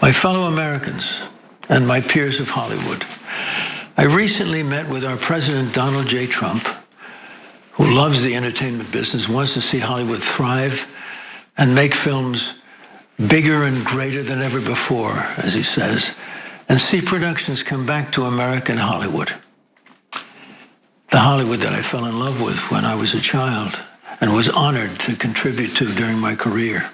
My fellow Americans and my peers of Hollywood, I recently met with our President Donald J. Trump, who loves the entertainment business, wants to see Hollywood thrive and make films bigger and greater than ever before, as he says, and see productions come back to American Hollywood. The Hollywood that I fell in love with when I was a child and was honored to contribute to during my career.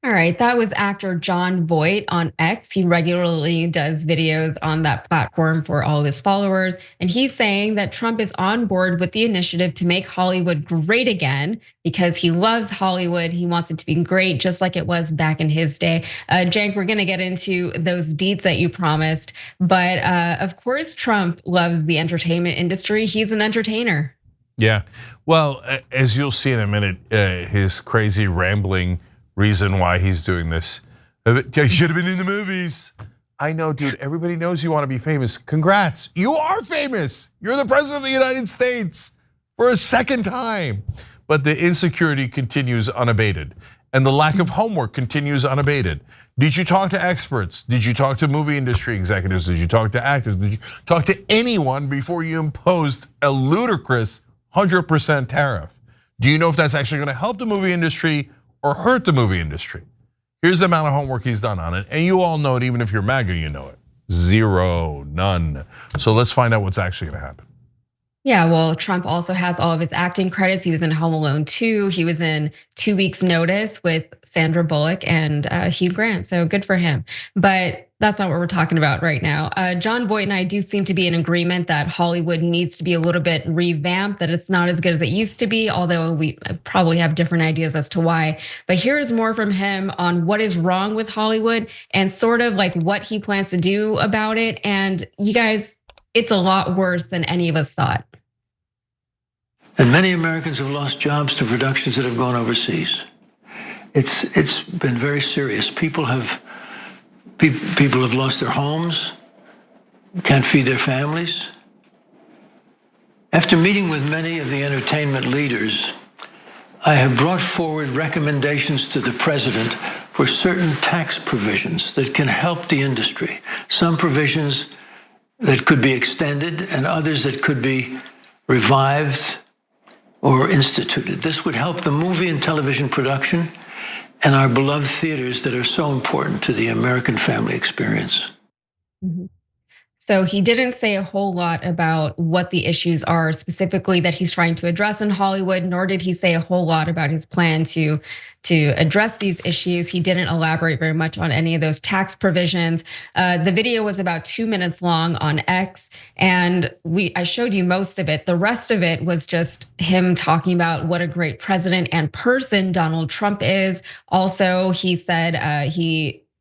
All right, that was actor Jon Voight on X. He regularly does videos on that platform for all of his followers. And he's saying that Trump is on board with the initiative to make Hollywood great again because he loves Hollywood. He wants it to be great, just like it was back in his day. Cenk, we're gonna get into those deets that you promised. But of course, Trump loves the entertainment industry. He's an entertainer. Yeah, well, as you'll see in a minute, his crazy rambling reason why he's doing this. He should have been in the movies. I know, dude, everybody knows you want to be famous. Congrats, you are famous. You're the president of the United States for a second time. But the insecurity continues unabated. And the lack of homework continues unabated. Did you talk to experts? Did you talk to movie industry executives? Did you talk to actors? Did you talk to anyone before you imposed a ludicrous 100% tariff? Do you know if that's actually gonna help the movie industry or hurt the movie industry? Here's the amount of homework he's done on it. And you all know it, even if you're MAGA, you know it. Zero, none. So let's find out what's actually gonna happen. Yeah, well, Trump also has all of his acting credits. He was in Home Alone 2. He was in 2 Weeks Notice with Sandra Bullock and Hugh Grant. So good for him. But that's not what we're talking about right now. Jon Voight and I do seem to be in agreement that Hollywood needs to be a little bit revamped, that it's not as good as it used to be, although we probably have different ideas as to why. But here's more from him on what is wrong with Hollywood and sort of like what he plans to do about it. And you guys, it's a lot worse than any of us thought. And many Americans have lost jobs to productions that have gone overseas. It's been very serious. People have lost their homes, can't feed their families. After meeting with many of the entertainment leaders, I have brought forward recommendations to the president for certain tax provisions that can help the industry. Some provisions that could be extended and others that could be revived or instituted. This would help the movie and television production and our beloved theaters that are so important to the American family experience. Mm-hmm. So he didn't say a whole lot about what the issues are specifically that he's trying to address in Hollywood, nor did he say a whole lot about his plan to address these issues. He didn't elaborate very much on any of those tax provisions. The video was about 2 minutes long on X, and I showed you most of it. The rest of it was just him talking about what a great president and person Donald Trump is. Also, he said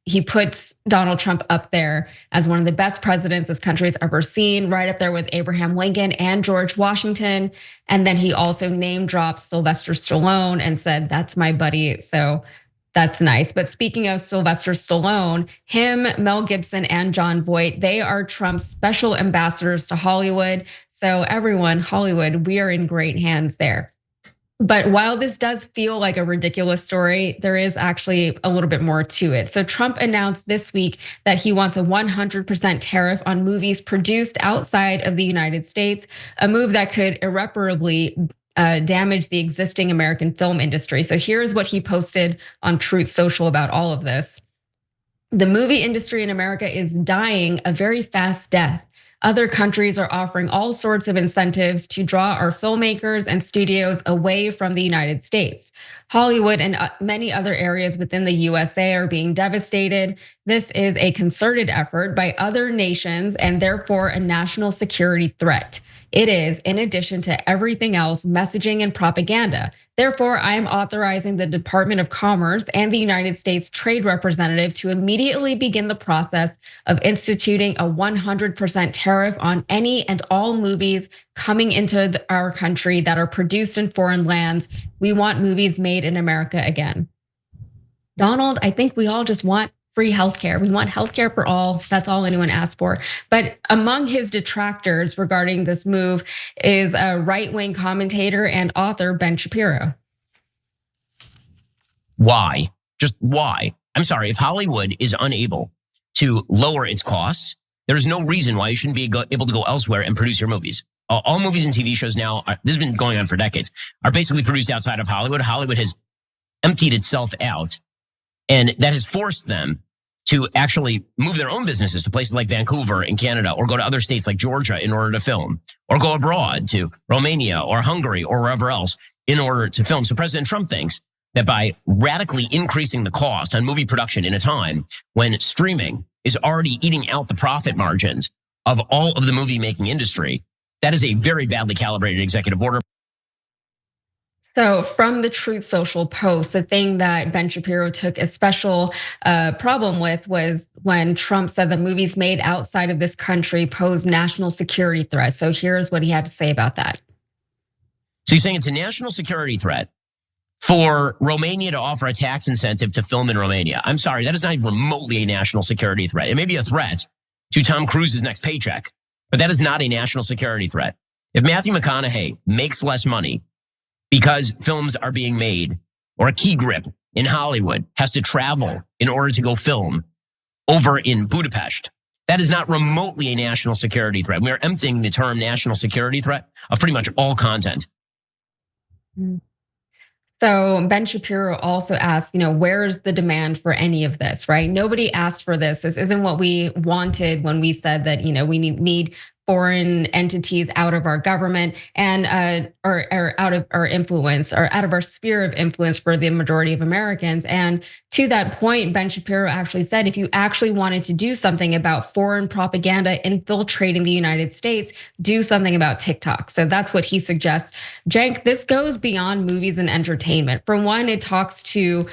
he puts Donald Trump up there as one of the best presidents this country has ever seen, right up there with Abraham Lincoln and George Washington. And then he also name dropped Sylvester Stallone and said, "That's my buddy." So that's nice. But speaking of Sylvester Stallone, him, Mel Gibson, and Jon Voight, they are Trump's special ambassadors to Hollywood. So everyone, Hollywood, we are in great hands there. But while this does feel like a ridiculous story, there is actually a little bit more to it. So Trump announced this week that he wants a 100% tariff on movies produced outside of the United States, a move that could irreparably damage the existing American film industry. So here's what he posted on Truth Social about all of this. The movie industry in America is dying a very fast death. Other countries are offering all sorts of incentives to draw our filmmakers and studios away from the United States. Hollywood and many other areas within the USA are being devastated. This is a concerted effort by other nations and therefore a national security threat. It is, in addition to everything else, messaging and propaganda. Therefore, I am authorizing the Department of Commerce and the United States Trade Representative to immediately begin the process of instituting a 100% tariff on any and all movies coming into our country that are produced in foreign lands. We want movies made in America again. Donald, I think we all just want free healthcare. We want healthcare for all. That's all anyone asks for. But among his detractors regarding this move is a right-wing commentator and author Ben Shapiro. Why? Just why? I'm sorry, if Hollywood is unable to lower its costs, there's no reason why you shouldn't be able to go elsewhere and produce your movies. All movies and TV shows now, this has been going on for decades, are basically produced outside of Hollywood. Hollywood has emptied itself out, and that has forced them to actually move their own businesses to places like Vancouver in Canada, or go to other states like Georgia in order to film, or go abroad to Romania or Hungary or wherever else in order to film. So President Trump thinks that by radically increasing the cost on movie production in a time when streaming is already eating out the profit margins of all of the movie making industry, that is a very badly calibrated executive order. So from the Truth Social post, the thing that Ben Shapiro took a special problem with was when Trump said that movies made outside of this country pose national security threats. So here's what he had to say about that. So he's saying it's a national security threat for Romania to offer a tax incentive to film in Romania. I'm sorry, that is not even remotely a national security threat. It may be a threat to Tom Cruise's next paycheck, but that is not a national security threat. If Matthew McConaughey makes less money because films are being made, or a key grip in Hollywood has to travel in order to go film over in Budapest, that is not remotely a national security threat. We are emptying the term national security threat of pretty much all content. So Ben Shapiro also asked, where's the demand for any of this, right? Nobody asked for this. This isn't what we wanted when we said that, we need foreign entities out of our government and or out of our influence, or out of our sphere of influence for the majority of Americans. And to that point, Ben Shapiro actually said, if you actually wanted to do something about foreign propaganda infiltrating the United States, do something about TikTok. So that's what he suggests. Cenk, this goes beyond movies and entertainment. For one, it talks to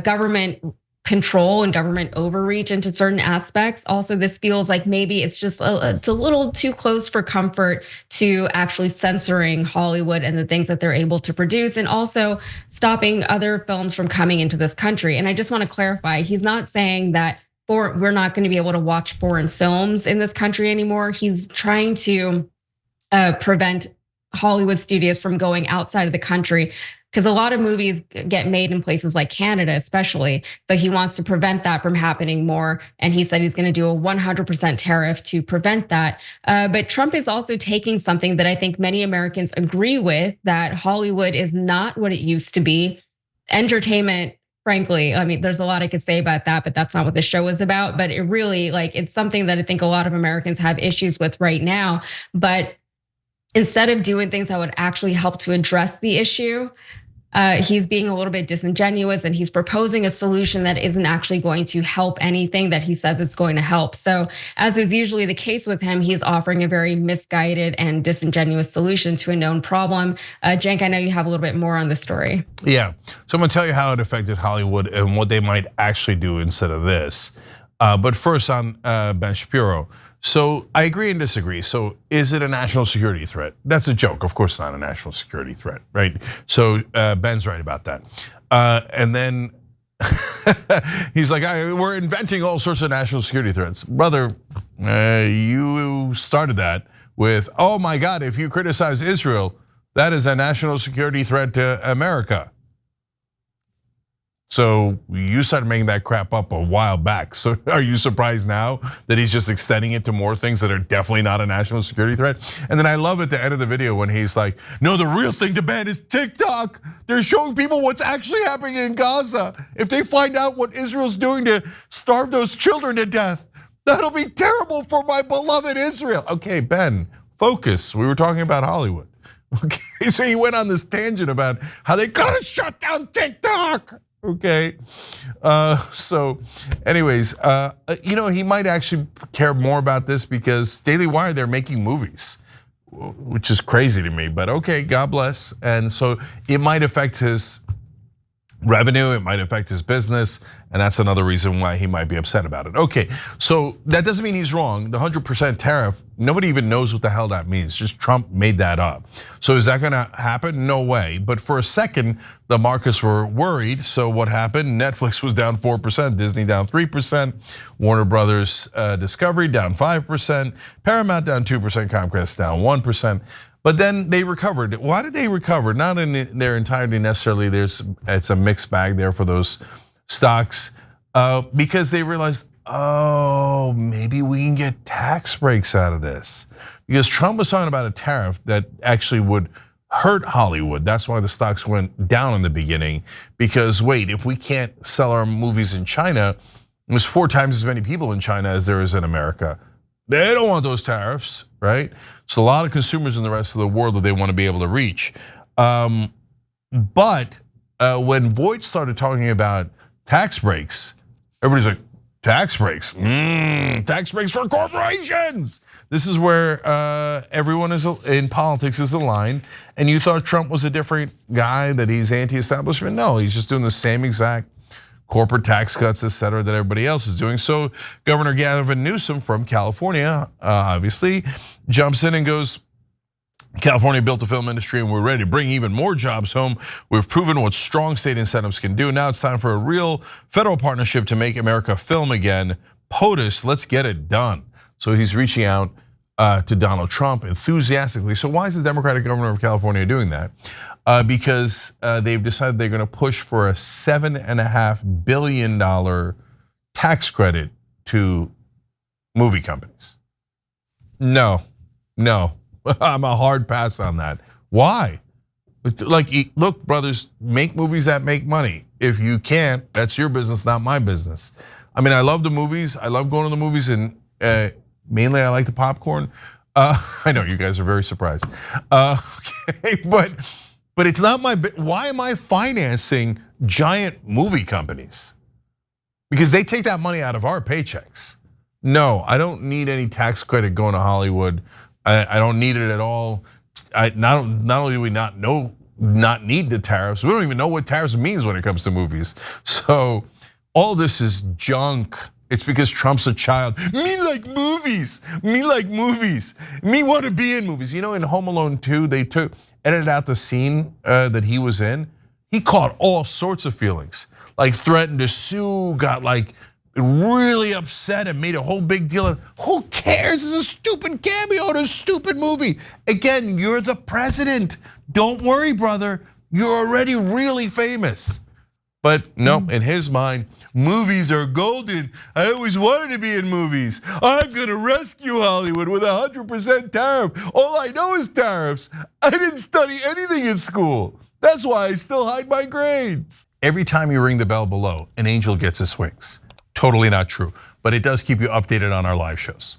government control and government overreach into certain aspects. Also, this feels like maybe it's just it's a little too close for comfort to actually censoring Hollywood and the things that they're able to produce, and also stopping other films from coming into this country. And I just want to clarify, he's not saying that we're not going to be able to watch foreign films in this country anymore. He's trying to prevent Hollywood studios from going outside of the country, because a lot of movies get made in places like Canada, especially. So he wants to prevent that from happening more. And he said he's going to do a 100% tariff to prevent that. But Trump is also taking something that I think many Americans agree with, that Hollywood is not what it used to be. Entertainment, frankly, I mean, there's a lot I could say about that, but that's not what the show is about. But it really, it's something that I think a lot of Americans have issues with right now. But instead of doing things that would actually help to address the issue, he's being a little bit disingenuous, and he's proposing a solution that isn't actually going to help anything that he says it's going to help. So, as is usually the case with him, he's offering a very misguided and disingenuous solution to a known problem. Cenk, I know you have a little bit more on the story. Yeah, so I'm gonna tell you how it affected Hollywood and what they might actually do instead of this. But first on Ben Shapiro. So I agree and disagree. So is it a national security threat? That's a joke. Of course, it's not a national security threat, right? So Ben's right about that. And then he's like, we're inventing all sorts of national security threats. Brother, you started that with, oh my God, if you criticize Israel, that is a national security threat to America. So you started making that crap up a while back. So are you surprised now that he's just extending it to more things that are definitely not a national security threat? And then I love at the end of the video when he's like, no, the real thing to ban is TikTok. They're showing people what's actually happening in Gaza. If they find out what Israel's doing to starve those children to death, that'll be terrible for my beloved Israel. Okay, Ben, focus. We were talking about Hollywood. Okay, so he went on this tangent about how they gotta shut down TikTok. Okay, so anyways, he might actually care more about this because Daily Wire, they're making movies, which is crazy to me, but okay, God bless. And so it might affect his revenue, it might affect his business, and that's another reason why he might be upset about it. Okay, so that doesn't mean he's wrong. The 100% tariff, nobody even knows what the hell that means. Just Trump made that up. So is that gonna happen? No way. But for a second, the markets were worried. So what happened? Netflix was down 4%, Disney down 3%, Warner Brothers Discovery down 5%, Paramount down 2%, Comcast down 1%. But then they recovered. Why did they recover? Not in their entirety necessarily. It's a mixed bag there for those stocks. because they realized, oh, maybe we can get tax breaks out of this. Because Trump was talking about a tariff that actually would hurt Hollywood. That's why the stocks went down in the beginning. Because wait, if we can't sell our movies in China, there's 4 times as many people in China as there is in America. They don't want those tariffs, right? So a lot of consumers in the rest of the world that they want to be able to reach. But when Voight started talking about tax breaks, everybody's like, tax breaks? Tax breaks for corporations. This is where everyone is in politics is aligned. And you thought Trump was a different guy, that he's anti-establishment? No, he's just doing the same exact corporate tax cuts, et cetera, that everybody else is doing. So Governor Gavin Newsom from California, obviously, jumps in and goes, California built the film industry and we're ready to bring even more jobs home. We've proven what strong state incentives can do. Now it's time for a real federal partnership to make America film again. POTUS, let's get it done. So he's reaching out to Donald Trump enthusiastically. So why is the Democratic governor of California doing that? Because they've decided they're going to push for a $7.5 billion tax credit to movie companies. No, I'm a hard pass on that. Why? Like, look, brothers, make movies that make money. If you can't, that's your business, not my business. I mean, I love the movies. I love going to the movies, and mainly I like the popcorn. I know you guys are very surprised. Okay, but it's not my. Why am I financing giant movie companies? Because they take that money out of our paychecks. No, I don't need any tax credit going to Hollywood. I don't need it at all. Not only do we not need the tariffs, we don't even know what tariffs means when it comes to movies. So all this is junk. It's because Trump's a child. Me like movies. Me like movies. Me want to be in movies. You know, in Home Alone 2, they edited out the scene that he was in. He caught all sorts of feelings, like threatened to sue, got like really upset and made a whole big deal of, who cares? It's a stupid cameo in a stupid movie. Again, you're the president. Don't worry, brother. You're already really famous. But no, in his mind, movies are golden. I always wanted to be in movies. I'm gonna rescue Hollywood with 100% tariff. All I know is tariffs. I didn't study anything in school. That's why I still hide my grades. Every time you ring the bell below, an angel gets his wings. Totally not true, but it does keep you updated on our live shows.